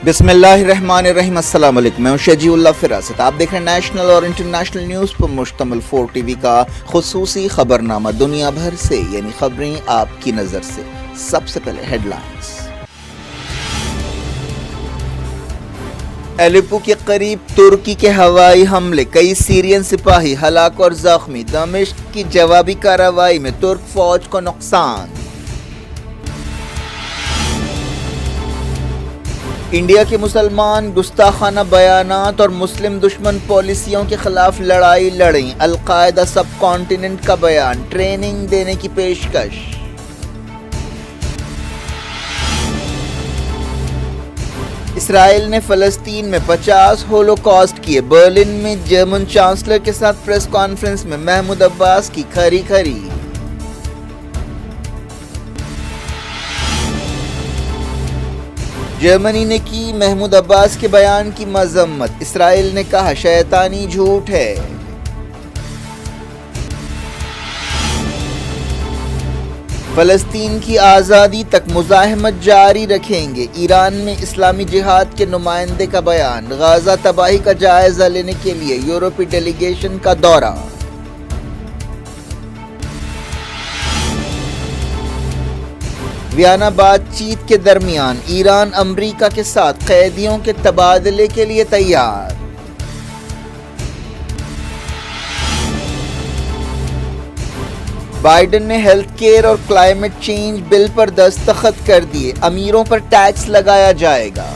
بسم اللہ الرحمن الرحیم۔ السلام علیکم، میں ہوں شجیع اللہ فراست۔ آپ دیکھ رہے ہیں نیشنل اور انٹرنیشنل نیوز پر مشتمل 4 ٹی وی کا خصوصی خبرنامہ دنیا بھر سے، یعنی خبریں آپ کی نظر سے۔ سب سے پہلے ہیڈ لائنز۔ الیپو کے قریب ترکی کے ہوائی حملے، کئی سیرین سپاہی ہلاک اور زخمی۔ دمشق کی جوابی کارروائی میں ترک فوج کو نقصان۔ انڈیا کے مسلمان گستاخانہ بیانات اور مسلم دشمن پالیسیوں کے خلاف لڑائی لڑیں، القاعدہ سب کانٹیننٹ کا بیان، ٹریننگ دینے کی پیشکش۔ اسرائیل نے فلسطین میں 50 ہولوکاسٹ کیے، برلن میں جرمن چانسلر کے ساتھ پریس کانفرنس میں محمود عباس کی کھری کھری۔ جرمنی نے کی محمود عباس کے بیان کی مذمت، اسرائیل نے کہا شیطانی جھوٹ ہے۔ فلسطین کی آزادی تک مزاحمت جاری رکھیں گے، ایران میں اسلامی جہاد کے نمائندے کا بیان، غزہ تباہی کا جائزہ لینے کے لیے یورپی ڈیلیگیشن کا دورہ۔ ویانا بات چیت کے درمیان ایران امریکہ کے ساتھ قیدیوں کے تبادلے کے لیے تیار۔ بائیڈن نے ہیلتھ کیئر اور کلائمیٹ چینج بل پر دستخط کر دیے، امیروں پر ٹیکس لگایا جائے گا۔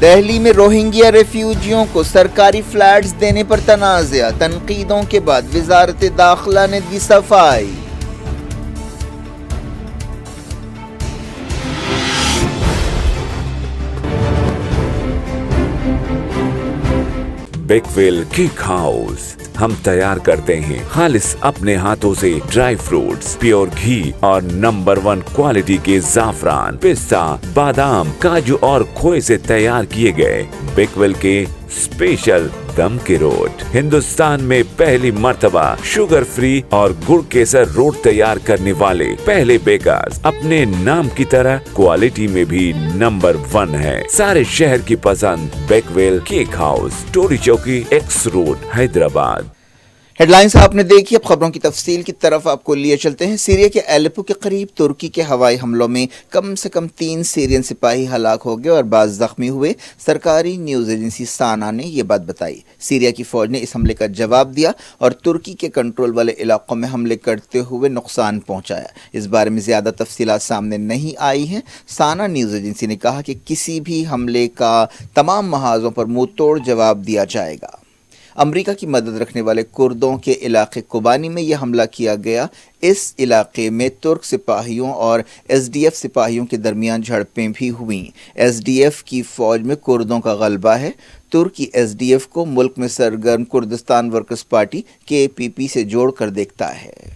دہلی میں روہنگیا ریفیوجیوں کو سرکاری فلیٹس دینے پر تنازع، تنقیدوں کے بعد وزارت داخلہ نے دی صفائی۔ بیکویل کیک ہاؤس، ہم تیار کرتے ہیں خالص اپنے ہاتھوں سے ڈرائی فروٹس، پیور گھی اور نمبر 1 کوالٹی کے زعفران، پستہ، بادام، کاجو اور کھوئے سے تیار کیے گئے بیکویل کے اسپیشل دم کے روٹ۔ ہندوستان میں پہلی مرتبہ شوگر فری اور گڑ کیسر روٹ تیار کرنے والے پہلے بیکرز، اپنے نام کی طرح کوالٹی میں بھی نمبر 1 ہے۔ سارے شہر کی پسند بیکویل cake house, Tolichowki, X road, Hyderabad. Headlines آپ نے دیکھی، اب خبروں کی تفصیل کی طرف آپ کو لیے چلتے ہیں۔ سیریا کے الیپو کے قریب ترکی کے ہوائی حملوں میں کم سے کم 3 سیرین سپاہی ہلاک ہو گئے اور بعض زخمی ہوئے۔ سرکاری نیوز ایجنسی سانا نے یہ بات بتائی۔ سیریا کی فوج نے اس حملے کا جواب دیا اور ترکی کے کنٹرول والے علاقوں میں حملے کرتے ہوئے نقصان پہنچایا۔ اس بارے میں زیادہ تفصیلات سامنے نہیں آئی ہیں۔ سانا نیوز ایجنسی نے کہا کہ کسی بھی حملے کا تمام محاذوں پر منہ توڑ جواب دیا جائے گا۔ امریکہ کی مدد رکھنے والے کردوں کے علاقے کوبانی میں یہ حملہ کیا گیا۔ اس علاقے میں ترک سپاہیوں اور ایس ڈی ایف سپاہیوں کے درمیان جھڑپیں بھی ہوئیں۔ ایس ڈی ایف کی فوج میں کردوں کا غلبہ ہے۔ ترکی ایس ڈی ایف کو ملک میں سرگرم کردستان ورکرز پارٹی کے پی پی سے جوڑ کر دیکھتا ہے۔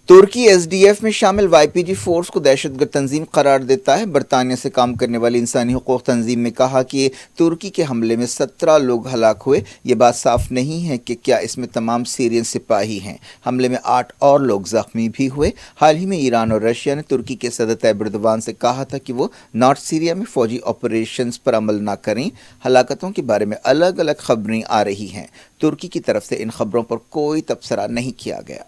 ترکی ایس ڈی ایف میں شامل وائی پی جی فورس کو دہشت گرد تنظیم قرار دیتا ہے۔ برطانیہ سے کام کرنے والی انسانی حقوق تنظیم نے کہا کہ ترکی کے حملے میں 17 لوگ ہلاک ہوئے۔ یہ بات صاف نہیں ہے کہ کیا اس میں تمام سیرین سپاہی ہیں۔ حملے میں 8 اور لوگ زخمی بھی ہوئے۔ حال ہی میں ایران اور رشیا نے ترکی کے صدر طیب اردوان سے کہا تھا کہ وہ نارتھ سیریا میں فوجی آپریشنز پر عمل نہ کریں۔ ہلاکتوں کے بارے میں الگ الگ خبریں آ رہی ہیں۔ ترکی کی طرف سے ان خبروں پر کوئی تبصرہ نہیں کیا گیا۔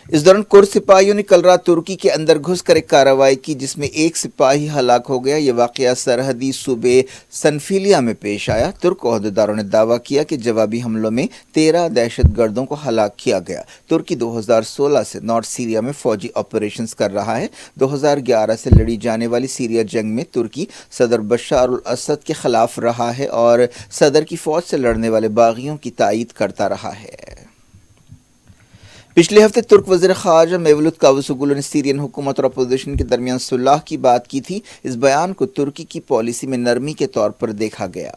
اس دوران کرد سپاہیوں نے کل رات ترکی کے اندر گھس کر ایک کارروائی کی جس میں ایک سپاہی ہلاک ہو گیا۔ یہ واقعہ سرحدی صوبے سنفیلیا میں پیش آیا۔ ترک عہدیداروں نے دعویٰ کیا کہ جوابی حملوں میں 13 دہشت گردوں کو ہلاک کیا گیا۔ ترکی 2016 سے نارتھ سیریا میں فوجی آپریشنز کر رہا ہے۔ 2011 سے لڑی جانے والی سیریا جنگ میں ترکی صدر بشار الاسد کے خلاف رہا ہے اور صدر کی فوج سے لڑنے والے باغیوں کی تائید کرتا رہا ہے۔ پچھلے ہفتے ترک وزیر خارجہ میولوت کاووسوگلو نے سیرین حکومت اور اپوزیشن کے درمیان صلح کی بات کی تھی۔ اس بیان کو ترکی کی پالیسی میں نرمی کے طور پر دیکھا گیا۔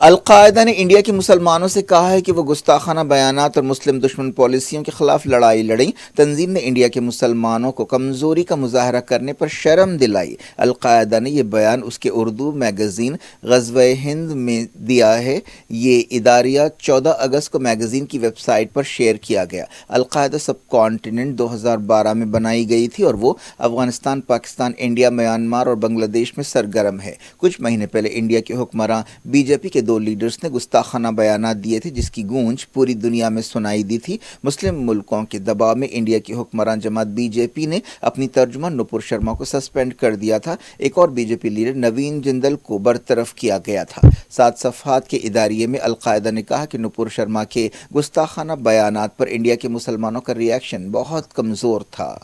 القاعدہ نے انڈیا کے مسلمانوں سے کہا ہے کہ وہ گستاخانہ بیانات اور مسلم دشمن پالیسیوں کے خلاف لڑائی لڑیں۔ تنظیم نے انڈیا کے مسلمانوں کو کمزوری کا مظاہرہ کرنے پر شرم دلائی۔ القاعدہ نے یہ بیان اس کے اردو میگزین غزوہ ہند میں دیا ہے۔ یہ اداریہ 14 اگست کو میگزین کی ویب سائٹ پر شیئر کیا گیا۔ القاعدہ سب کانٹیننٹ 2012 میں بنائی گئی تھی اور وہ افغانستان، پاکستان، انڈیا، میانمار اور بنگلہ دیش میں سرگرم ہے۔ کچھ مہینے پہلے انڈیا کے حکمراں بی جے پی کے 2 لیڈرز نے گستاخانہ بیانات دیے تھے جس کی گونج پوری دنیا میں سنائی دی تھی۔ مسلم ملکوں کے دباؤ میں انڈیا کی حکمران جماعت بی جے پی نے اپنی ترجمان نپور شرما کو سسپینڈ کر دیا تھا۔ ایک اور BJP leader Naveen Jindal کو برطرف کیا گیا تھا۔ 7 صفحات کے اداریے میں القاعدہ نے کہا کہ نپور شرما کے گستاخانہ بیانات پر انڈیا کے مسلمانوں کا ری ایکشن بہت کمزور تھا۔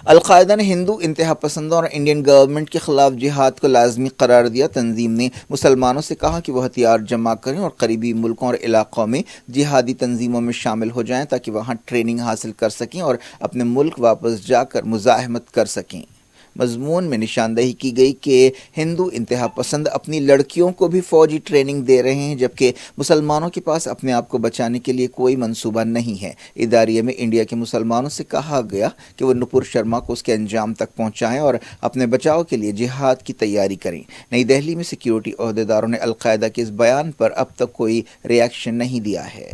القاعدہ نے ہندو انتہا پسندوں اور انڈین گورنمنٹ کے خلاف جہاد کو لازمی قرار دیا۔ تنظیم نے مسلمانوں سے کہا کہ وہ ہتھیار جمع کریں اور قریبی ملکوں اور علاقوں میں جہادی تنظیموں میں شامل ہو جائیں تاکہ وہاں ٹریننگ حاصل کر سکیں اور اپنے ملک واپس جا کر مزاحمت کر سکیں۔ مضمون میں نشاندہی کی گئی کہ ہندو انتہا پسند اپنی لڑکیوں کو بھی فوجی ٹریننگ دے رہے ہیں جبکہ مسلمانوں کے پاس اپنے آپ کو بچانے کے لیے کوئی منصوبہ نہیں ہے۔ اداریے میں انڈیا کے مسلمانوں سے کہا گیا کہ وہ نپور شرما کو اس کے انجام تک پہنچائیں اور اپنے بچاؤ کے لیے جہاد کی تیاری کریں۔ نئی دہلی میں سیکیورٹی عہدیداروں نے القاعدہ کے اس بیان پر اب تک کوئی ری ایکشن نہیں دیا ہے۔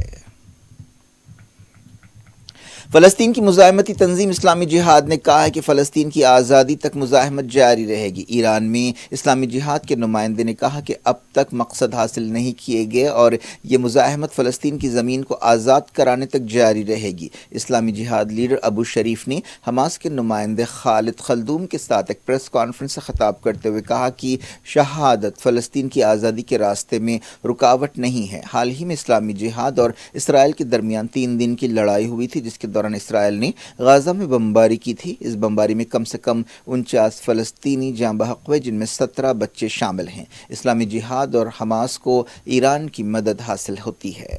فلسطین کی مزاحمتی تنظیم اسلامی جہاد نے کہا ہے کہ فلسطین کی آزادی تک مزاحمت جاری رہے گی۔ ایران میں اسلامی جہاد کے نمائندے نے کہا کہ اب تک مقصد حاصل نہیں کیے گئے اور یہ مزاحمت فلسطین کی زمین کو آزاد کرانے تک جاری رہے گی۔ اسلامی جہاد لیڈر ابو شریف نے حماس کے نمائندے خالد خلدوم کے ساتھ ایک پریس کانفرنس سے خطاب کرتے ہوئے کہا کہ شہادت فلسطین کی آزادی کے راستے میں رکاوٹ نہیں ہے۔ حال ہی میں اسلامی جہاد اور اسرائیل کے درمیان 3 دن کی لڑائی ہوئی تھی جس کے دوران اسرائیل نے غزہ میں بمباری کی تھی۔ اس بمباری میں کم سے کم 49 فلسطینی جاں بحق ہوئے جن میں 17 بچے شامل ہیں۔ اسلامی جہاد اور حماس کو ایران کی مدد حاصل ہوتی ہے۔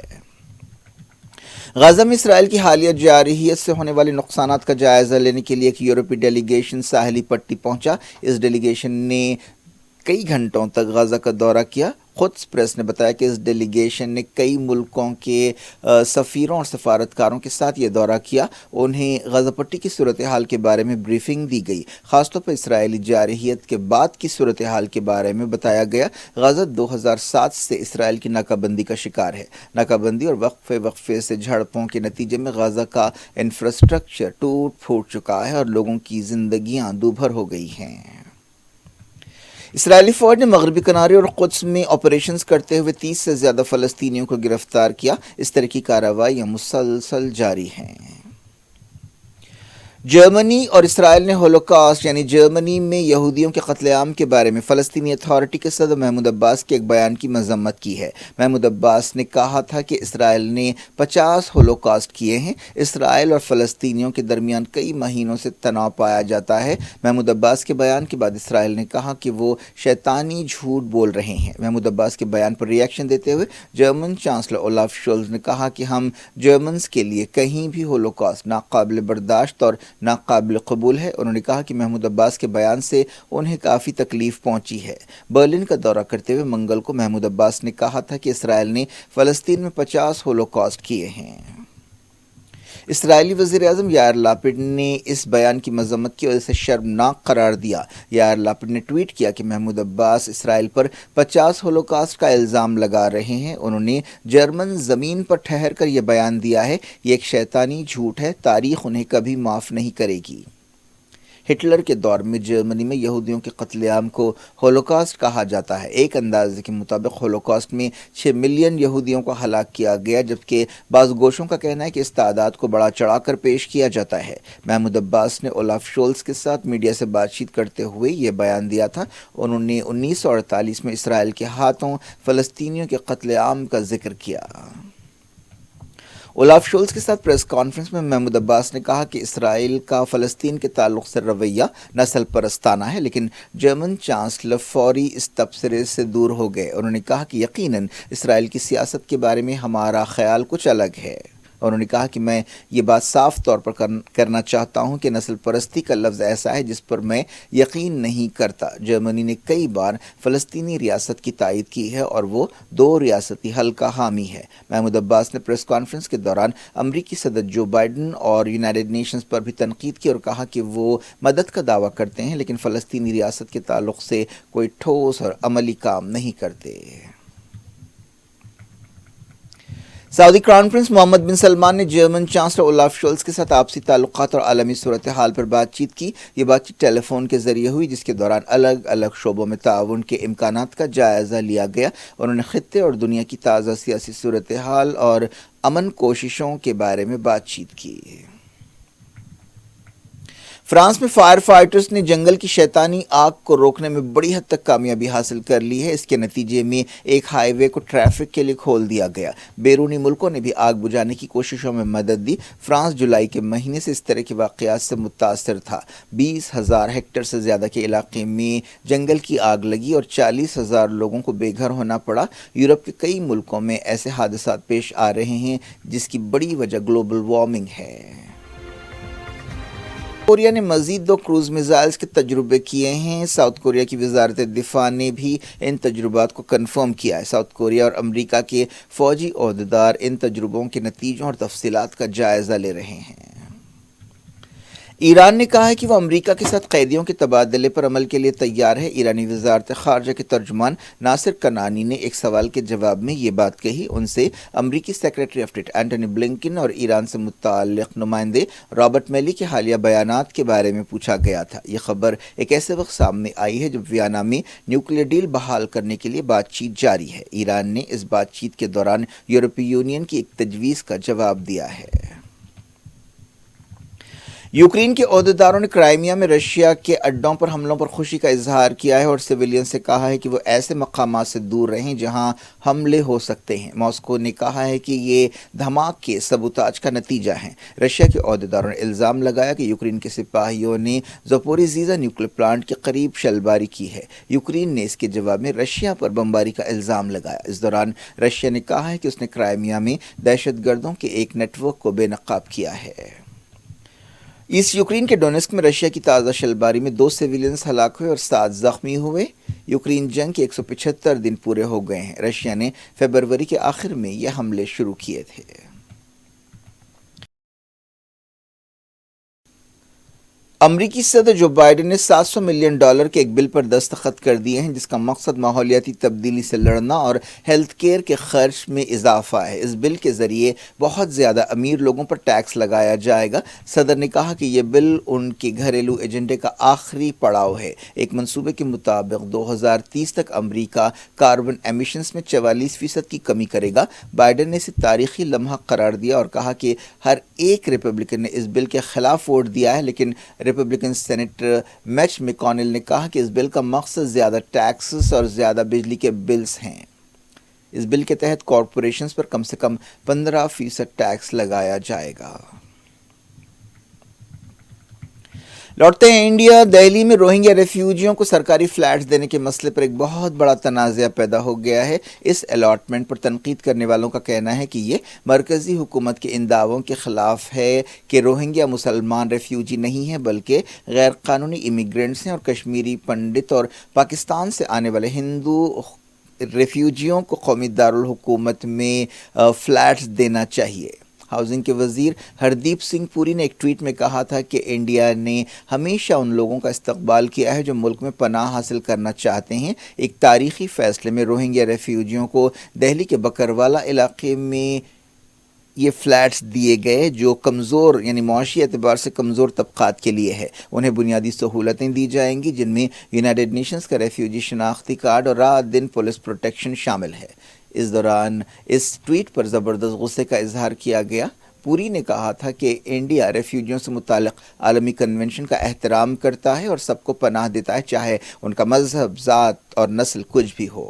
غزہ میں اسرائیل کی حالیہ جارحیت سے ہونے والے نقصانات کا جائزہ لینے کے لیے ایک یورپی ڈیلیگیشن ساحلی پٹی پہنچا۔ اس ڈیلیگیشن نے کئی گھنٹوں تک غزہ کا دورہ کیا۔ قدس پریس نے بتایا کہ اس ڈیلیگیشن نے کئی ملکوں کے سفیروں اور سفارتکاروں کے ساتھ یہ دورہ کیا۔ انہیں غزہ پٹی کی صورتحال کے بارے میں بریفنگ دی گئی، خاص طور پر اسرائیلی جارحیت کے بعد کی صورتحال کے بارے میں بتایا گیا۔ غزہ 2007 سے اسرائیل کی ناکہ بندی کا شکار ہے۔ ناکہ بندی اور وقفے سے جھڑپوں کے نتیجے میں غزہ کا انفراسٹرکچر ٹوٹ پھوٹ چکا ہے اور لوگوں کی زندگیاں دوبھر ہو گئی ہیں۔ اسرائیلی فوج نے مغربی کنارے اور قدس میں آپریشنز کرتے ہوئے 30 سے زیادہ فلسطینیوں کو گرفتار کیا۔ اس طرح کی کارروائیاں مسلسل جاری ہیں۔ جرمنی اور اسرائیل نے ہولوکاسٹ یعنی جرمنی میں یہودیوں کے قتل عام کے بارے میں فلسطینی اتھارٹی کے صدر محمود عباس کے ایک بیان کی مذمت کی ہے۔ محمود عباس نے کہا تھا کہ اسرائیل نے 50 ہولوکاسٹ کیے ہیں۔ اسرائیل اور فلسطینیوں کے درمیان کئی مہینوں سے تناؤ پایا جاتا ہے۔ محمود عباس کے بیان کے بعد اسرائیل نے کہا کہ وہ شیطانی جھوٹ بول رہے ہیں۔ محمود عباس کے بیان پر ری ایکشن دیتے ہوئے جرمن چانسلر اولاف شولز نے کہا کہ ہم جرمنز کے لیے کہیں بھی ہولوکاسٹ ناقابل برداشت اور ناقابل قبول ہے۔ انہوں نے کہا کہ محمود عباس کے بیان سے انہیں کافی تکلیف پہنچی ہے۔ برلن کا دورہ کرتے ہوئے منگل کو محمود عباس نے کہا تھا کہ اسرائیل نے فلسطین میں 50 ہولوکاسٹ کیے ہیں۔ اسرائیلی وزیر اعظم یائر لاپڈ نے اس بیان کی مذمت کی اور اسے شرمناک قرار دیا۔ یائر لاپڈ نے ٹویٹ کیا کہ محمود عباس اسرائیل پر 50 ہولوکاسٹ کا الزام لگا رہے ہیں۔ انہوں نے جرمن زمین پر ٹھہر کر یہ بیان دیا ہے، یہ ایک شیطانی جھوٹ ہے، تاریخ انہیں کبھی معاف نہیں کرے گی۔ ہٹلر کے دور میں جرمنی میں یہودیوں کے قتل عام کو ہولوکاسٹ کہا جاتا ہے۔ ایک اندازے کے مطابق ہولوکاسٹ میں 6 ملین یہودیوں کو ہلاک کیا گیا، جبکہ بعض گوشوں کا کہنا ہے کہ اس تعداد کو بڑا چڑھا کر پیش کیا جاتا ہے۔ محمود عباس نے اولاف شولز کے ساتھ میڈیا سے بات چیت کرتے ہوئے یہ بیان دیا تھا۔ انہوں نے 1948 میں اسرائیل کے ہاتھوں فلسطینیوں کے قتل عام کا ذکر کیا۔ اولاف شولز کے ساتھ پریس کانفرنس میں محمود عباس نے کہا کہ اسرائیل کا فلسطین کے تعلق سے رویہ نسل پرستانہ ہے، لیکن جرمن چانسلر فوری اس تبصرے سے دور ہو گئے۔ انہوں نے کہا کہ یقیناً اسرائیل کی سیاست کے بارے میں ہمارا خیال کچھ الگ ہے۔ انہوں نے کہا کہ میں یہ بات صاف طور پر کرنا چاہتا ہوں کہ نسل پرستی کا لفظ ایسا ہے جس پر میں یقین نہیں کرتا۔ جرمنی نے کئی بار فلسطینی ریاست کی تائید کی ہے اور وہ 2 ریاستی حل کا حامی ہے۔ محمود عباس نے پریس کانفرنس کے دوران امریکی صدر جو بائیڈن اور یونائیٹڈ نیشنز پر بھی تنقید کی اور کہا کہ وہ مدد کا دعویٰ کرتے ہیں لیکن فلسطینی ریاست کے تعلق سے کوئی ٹھوس اور عملی کام نہیں کرتے۔ سعودی کراؤن پرنس محمد بن سلمان نے جرمن چانسلر اولاف شولز کے ساتھ آپسی تعلقات اور عالمی صورتحال پر بات چیت کی۔ یہ بات چیت ٹیلی فون کے ذریعے ہوئی جس کے دوران الگ الگ شعبوں میں تعاون کے امکانات کا جائزہ لیا گیا۔ انہوں نے خطے اور دنیا کی تازہ سیاسی صورتحال اور امن کوششوں کے بارے میں بات چیت کی۔ فرانس میں فائر فائٹرز نے جنگل کی شیطانی آگ کو روکنے میں بڑی حد تک کامیابی حاصل کر لی ہے۔ اس کے نتیجے میں ایک ہائی وے کو ٹریفک کے لیے کھول دیا گیا۔ بیرونی ملکوں نے بھی آگ بجھانے کی کوششوں میں مدد دی۔ فرانس جولائی کے مہینے سے اس طرح کے واقعات سے متاثر تھا۔ 20,000 ہیکٹر سے زیادہ کے علاقے میں جنگل کی آگ لگی اور 40,000 لوگوں کو بے گھر ہونا پڑا۔ یورپ کے کئی ملکوں میں ایسے حادثات پیش آ رہے ہیں جس کی بڑی وجہ گلوبل وارمنگ ہے۔ کوریا نے مزید 2 کروز میزائلز کے تجربے کیے ہیں۔ ساؤتھ کوریا کی وزارت دفاع نے بھی ان تجربات کو کنفرم کیا ہے۔ ساؤتھ کوریا اور امریکہ کے فوجی عہدیدار ان تجربوں کے نتیجوں اور تفصیلات کا جائزہ لے رہے ہیں۔ ایران نے کہا ہے کہ وہ امریکہ کے ساتھ قیدیوں کے تبادلے پر عمل کے لیے تیار ہے۔ ایرانی وزارت خارجہ کے ترجمان ناصر کنانی نے ایک سوال کے جواب میں یہ بات کہی۔ ان سے امریکی secretary of state Antony Blinken اور ایران سے متعلق نمائندے رابرٹ میلی کے حالیہ بیانات کے بارے میں پوچھا گیا تھا۔ یہ خبر ایک ایسے وقت سامنے آئی ہے جب ویانا میں نیوکلیئر ڈیل بحال کرنے کے لیے بات چیت جاری ہے۔ ایران نے اس بات چیت کے دوران یورپی یونین کی ایک تجویز کا جواب دیا ہے۔ یوکرین کے عہدیداروں نے کرائمیا میں رشیا کے اڈوں پر حملوں پر خوشی کا اظہار کیا ہے اور سویلین سے کہا ہے کہ وہ ایسے مقامات سے دور رہیں جہاں حملے ہو سکتے ہیں۔ ماسکو نے کہا ہے کہ یہ دھماکے سبوتاژ کا نتیجہ ہیں۔ رشیا کے عہدیداروں نے الزام لگایا کہ یوکرین کے سپاہیوں نے زاپوریژیہ نیوکلیئر پلانٹ کے قریب شلباری کی ہے۔ یوکرین نے اس کے جواب میں رشیا پر بمباری کا الزام لگایا۔ اس دوران رشیا نے کہا ہے کہ اس نے کرائمیا میں دہشت گردوں کے ایک نیٹ ورک کو بے نقاب کیا ہے۔ ایسٹ یوکرین کے ڈونیسک میں رشیا کی تازہ شلباری میں 2 سویلینز ہلاک ہوئے اور 7 زخمی ہوئے۔ یوکرین جنگ کے 175 دن پورے ہو گئے ہیں۔ رشیا نے فروری کے آخر میں یہ حملے شروع کیے تھے۔ امریکی صدر جو بائیڈن نے $700 ملین کے ایک بل پر دستخط کر دیے ہیں جس کا مقصد ماحولیاتی تبدیلی سے لڑنا اور ہیلتھ کیئر کے خرچ میں اضافہ ہے۔ اس بل کے ذریعے بہت زیادہ امیر لوگوں پر ٹیکس لگایا جائے گا۔ صدر نے کہا کہ یہ بل ان کے گھریلو ایجنڈے کا آخری پڑاؤ ہے۔ ایک منصوبے کے مطابق 2030 تک امریکہ کاربن ایمیشنز میں 44% کی کمی کرے گا۔ بائیڈن نے اسے تاریخی لمحہ قرار دیا اور کہا کہ ہر ایک ریپبلکن نے اس بل کے خلاف ووٹ دیا ہے، لیکن ریپبلکن سینیٹر میچ میکونل نے کہا کہ اس بل کا مقصد زیادہ ٹیکسز اور زیادہ بجلی کے بلز ہیں۔ اس بل کے تحت کارپوریشنز پر کم سے کم 15% ٹیکس لگایا جائے گا۔ لوٹتے ہیں انڈیا۔ دہلی میں روہنگیا ریفیوجیوں کو سرکاری فلیٹس دینے کے مسئلے پر ایک بہت بڑا تنازع پیدا ہو گیا ہے۔ اس الاٹمنٹ پر تنقید کرنے والوں کا کہنا ہے کہ یہ مرکزی حکومت کے ان دعووں کے خلاف ہے کہ روہنگیا مسلمان ریفیوجی نہیں ہیں بلکہ غیر قانونی امیگرینٹس ہیں اور کشمیری پنڈت اور پاکستان سے آنے والے ہندو ریفیوجیوں کو قومی دارالحکومت میں فلیٹس دینا چاہیے۔ ہاؤسنگ کے وزیر ہردیپ سنگھ پوری نے ایک ٹویٹ میں کہا تھا کہ انڈیا نے ہمیشہ ان لوگوں کا استقبال کیا ہے جو ملک میں پناہ حاصل کرنا چاہتے ہیں۔ ایک تاریخی فیصلے میں روہنگیا ریفیوجیوں کو دہلی کے بکروالا علاقے میں یہ فلیٹس دیے گئے جو کمزور یعنی معاشی اعتبار سے کمزور طبقات کے لیے ہے۔ انہیں بنیادی سہولتیں دی جائیں گی جن میں یونائیٹڈ نیشنز کا ریفیوجی شناختی کارڈ اور رات دن پولیس پروٹیکشن شامل ہے۔ اس دوران اس ٹویٹ پر زبردست غصے کا اظہار کیا گیا۔ پوری نے کہا تھا کہ انڈیا ریفیوجیوں سے متعلق عالمی کنونشن کا احترام کرتا ہے اور سب کو پناہ دیتا ہے چاہے ان کا مذہب، ذات اور نسل کچھ بھی ہو۔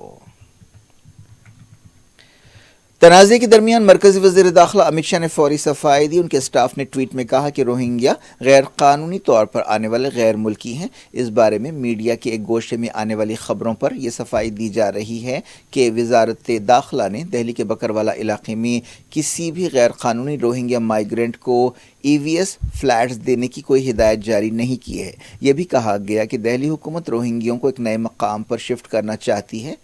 تنازع کے درمیان مرکزی وزیر داخلہ امت شاہ نے فوری صفائی دی۔ ان کے اسٹاف نے ٹویٹ میں کہا کہ روہنگیا غیر قانونی طور پر آنے والے غیر ملکی ہیں۔ اس بارے میں میڈیا کے ایک گوشے میں آنے والی خبروں پر یہ صفائی دی جا رہی ہے کہ وزارت داخلہ نے دہلی کے بکروالا علاقے میں کسی بھی غیر قانونی روہنگیا مائیگرنٹ کو EVS فلیٹس دینے کی کوئی ہدایت جاری نہیں کی ہے۔ یہ بھی کہا گیا کہ دہلی حکومت روہنگیوں کو ایک نئے مقام پر شفٹ کرنا چاہتی ہے۔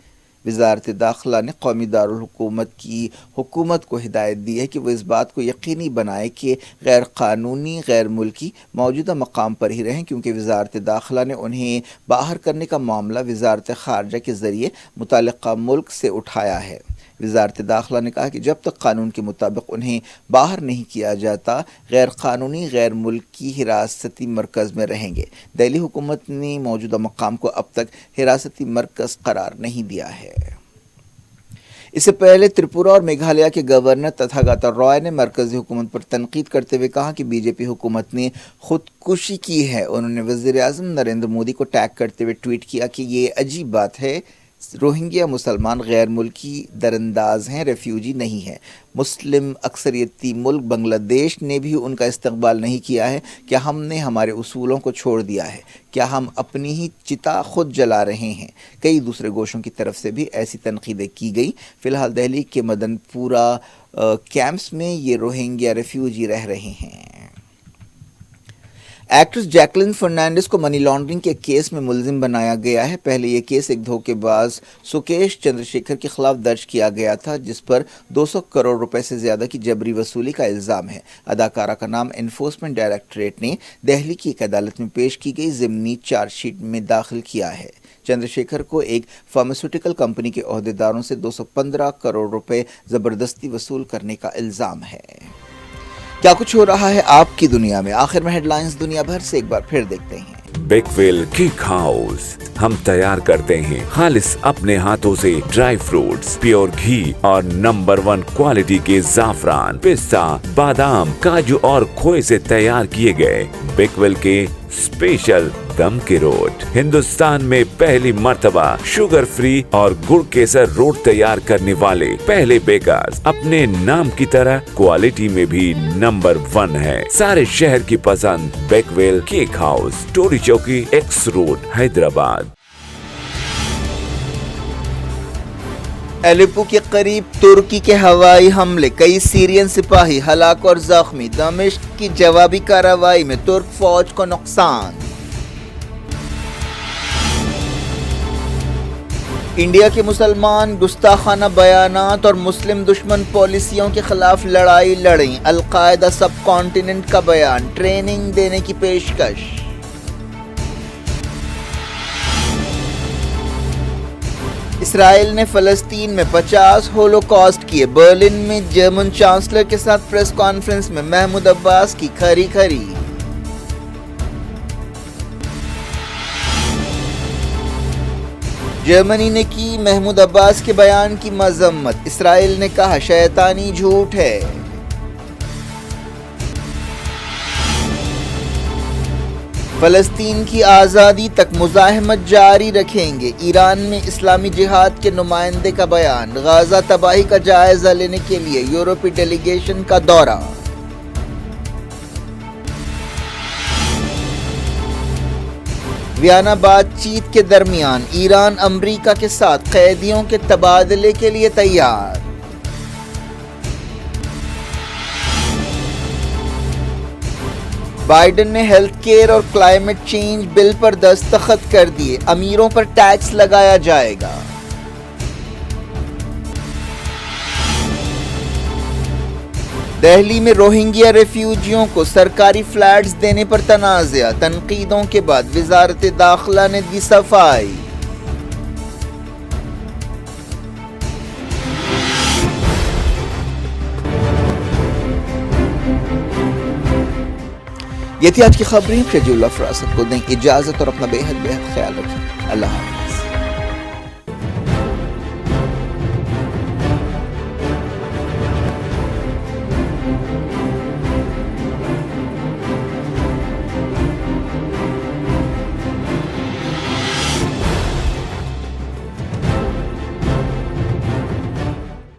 وزارت داخلہ نے قومی دارالحکومت کی حکومت کو ہدایت دی ہے کہ وہ اس بات کو یقینی بنائے کہ غیر قانونی غیر ملکی موجودہ مقام پر ہی رہیں، کیونکہ وزارت داخلہ نے انہیں باہر کرنے کا معاملہ وزارت خارجہ کے ذریعے متعلقہ ملک سے اٹھایا ہے۔ وزارت داخلہ نے کہا کہ جب تک قانون کے مطابق انہیں باہر نہیں کیا جاتا، غیر قانونی غیر ملکی حراستی مرکز میں رہیں گے۔ دہلی حکومت نے موجودہ مقام کو اب تک حراستی مرکز قرار نہیں دیا ہے۔ اس سے پہلے تریپورہ اور میگھالیہ کے گورنر تتھاگتا رائے نے مرکزی حکومت پر تنقید کرتے ہوئے کہا کہ BJP حکومت نے خودکشی کی ہے۔ انہوں نے وزیر اعظم نریندر مودی کو ٹیگ کرتے ہوئے ٹویٹ کیا کہ یہ عجیب بات ہے، روہنگیا مسلمان غیر ملکی درانداز ہیں، ریفیوجی نہیں ہیں۔ مسلم اکثریتی ملک بنگلہ دیش نے بھی ان کا استقبال نہیں کیا ہے۔ کیا ہم نے ہمارے اصولوں کو چھوڑ دیا ہے؟ کیا ہم اپنی ہی چتا خود جلا رہے ہیں؟ کئی دوسرے گوشوں کی طرف سے بھی ایسی تنقیدیں کی گئی۔ فی الحال دہلی کے مدن پورہ کیمپس میں یہ روہنگیا ریفیوجی رہ رہے ہیں۔ ایکٹریس جیکلین فرنانڈس کو منی لانڈرنگ کے کیس میں ملزم بنایا گیا ہے۔ پہلے یہ کیس ایک دھوکے باز سکیش چندر شیکھر کے خلاف درج کیا گیا تھا، جس پر 200 کروڑ روپے سے زیادہ کی جبری وصولی کا الزام ہے۔ اداکارہ کا نام انفورسمنٹ ڈائریکٹوریٹ نے دہلی کی ایک عدالت میں پیش کی گئی ضمنی چارج شیٹ میں داخل کیا ہے۔ چندر شیکھر کو ایک فارماسیوٹیکل کمپنی کے عہدیداروں سے 215 کروڑ روپے زبردستی وصول کرنے کا الزام ہے۔ کیا کچھ ہو رہا ہے آپ کی دنیا میں؟ آخر میں ہیڈ لائنز دنیا بھر سے ایک بار پھر دیکھتے ہیں۔ بیک ویل کیک ہاؤس، ہم تیار کرتے ہیں خالص اپنے ہاتھوں سے ڈرائی فروٹس، پیور گھی اور نمبر 1 کوالٹی کے زعفران، پستہ، بادام، کاجو اور کھوئے سے تیار کیے گئے بیک ویل کے اسپیشل دم کے روٹ۔ ہندوستان میں پہلی مرتبہ شوگر فری اور گڑ کیسر روٹ تیار کرنے والے پہلے بیکرز، اپنے نام کی طرح کوالٹی میں بھی نمبر 1 ہے۔ سارے شہر کی پسند back well cake house, Tolichowki, X road, Hyderabad. الیپو کے قریب ترکی کے ہوائی حملے، کئی سیرین سپاہی ہلاک اور زخمی۔ دمشق کی جوابی کارروائی میں ترک فوج کو نقصان۔ انڈیا کے مسلمان گستاخانہ بیانات اور مسلم دشمن پالیسیوں کے خلاف لڑائی لڑیں۔ القاعدہ سب کانٹیننٹ کا بیان، ٹریننگ دینے کی پیشکش۔ اسرائیل نے فلسطین میں 50 ہولوکاسٹ کیے۔ برلن میں جرمن چانسلر کے ساتھ پریس کانفرنس میں محمود عباس کی کھری کھری۔ جرمنی نے کی محمود عباس کے بیان کی مذمت۔ اسرائیل نے کہا شیطانی جھوٹ ہے۔ فلسطین کی آزادی تک مزاحمت جاری رکھیں گے۔ ایران میں اسلامی جہاد کے نمائندے کا بیان۔ غزہ تباہی کا جائزہ لینے کے لیے یورپی ڈیلیگیشن کا دورہ۔ ویانا بات چیت کے درمیان ایران امریکہ کے ساتھ قیدیوں کے تبادلے کے لیے تیار۔ بائیڈن نے ہیلتھ کیئر اور کلائمیٹ چینج بل پر دستخط کر دیے۔ امیروں پر ٹیکس لگایا جائے گا۔ دہلی میں روہنگیا ریفیوجیوں کو سرکاری فلیٹس دینے پر تنازع، تنقیدوں کے بعد وزارت داخلہ نے دی صفائی۔ یہ تھی آج کی خبریں۔ شجی اللہ فراست کو دیں اجازت اور اپنا بے حد خیال رکھیں۔ اللہ حافظ۔